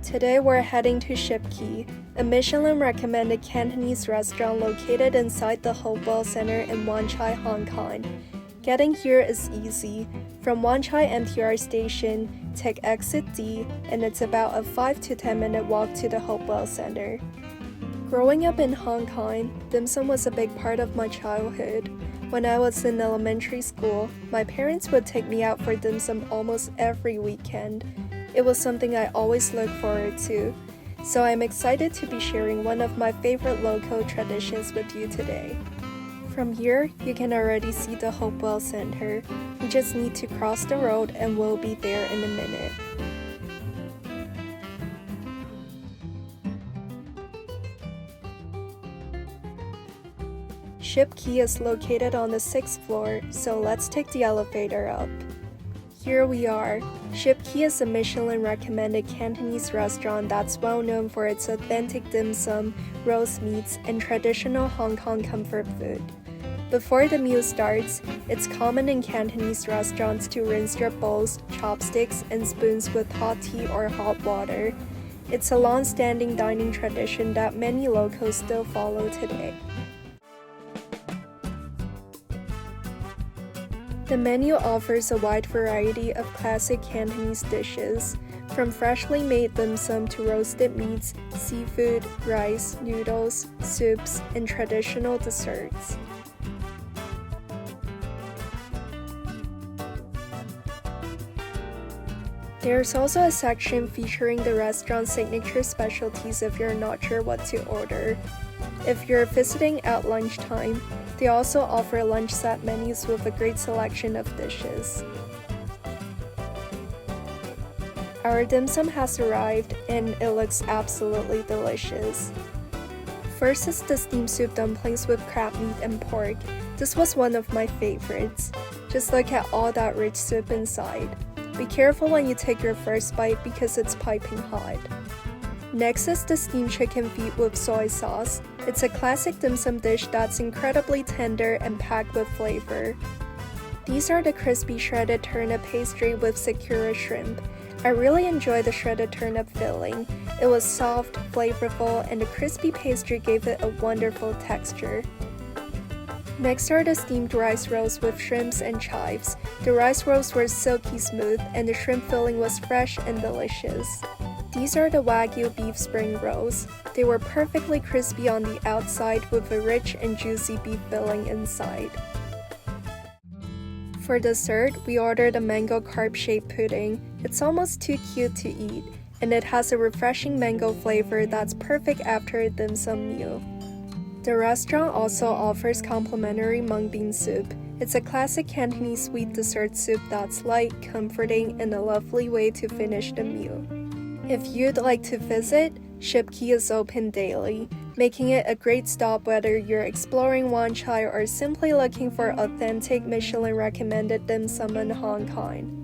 Today we're heading to Ship Key, a Michelin-recommended Cantonese restaurant located inside the Hopewell Center in Wan Chai, Hong Kong. Getting here is easy. From Wan Chai MTR station, take exit D, and it's about a 5 to 10 minute walk to the Hopewell Center. Growing up in Hong Kong, dim sum was a big part of my childhood. When I was in elementary school, my parents would take me out for dim sum almost every weekend. It was something I always looked forward to, so I'm excited to be sharing one of my favorite local traditions with you today. From here, you can already see the Hopewell Center. We just need to cross the road and we'll be there in a minute. Ship Key is located on the 6th floor, so let's take the elevator up. Here we are. Ship Key is a Michelin-recommended Cantonese restaurant that's well known for its authentic dim sum, roast meats, and traditional Hong Kong comfort food. Before the meal starts, it's common in Cantonese restaurants to rinse your bowls, chopsticks, and spoons with hot tea or hot water. It's a long-standing dining tradition that many locals still follow today. The menu offers a wide variety of classic Cantonese dishes, from freshly made dim sum to roasted meats, seafood, rice, noodles, soups, and traditional desserts. There's also a section featuring the restaurant's signature specialties if you're not sure what to order. If you're visiting at lunchtime, they also offer lunch set menus with a great selection of dishes. Our dim sum has arrived and it looks absolutely delicious. First is the steamed soup dumplings with crab meat and pork. This was one of my favorites. Just look at all that rich soup inside. Be careful when you take your first bite because it's piping hot. Next is the steamed chicken feet with soy sauce. It's a classic dim sum dish that's incredibly tender and packed with flavor. These are the crispy shredded turnip pastry with sakura shrimp. I really enjoy the shredded turnip filling. It was soft, flavorful, and the crispy pastry gave it a wonderful texture. Next are the steamed rice rolls with shrimps and chives. The rice rolls were silky smooth and the shrimp filling was fresh and delicious. These are the Wagyu beef spring rolls. They were perfectly crispy on the outside with a rich and juicy beef filling inside. For dessert, we ordered a mango carb-shaped pudding. It's almost too cute to eat, and it has a refreshing mango flavor that's perfect after a dim sum meal. The restaurant also offers complimentary mung bean soup. It's a classic Cantonese sweet dessert soup that's light, comforting, and a lovely way to finish the meal. If you'd like to visit, Ship Key is open daily, making it a great stop whether you're exploring Wan Chai or simply looking for authentic Michelin-recommended dim sum in Hong Kong.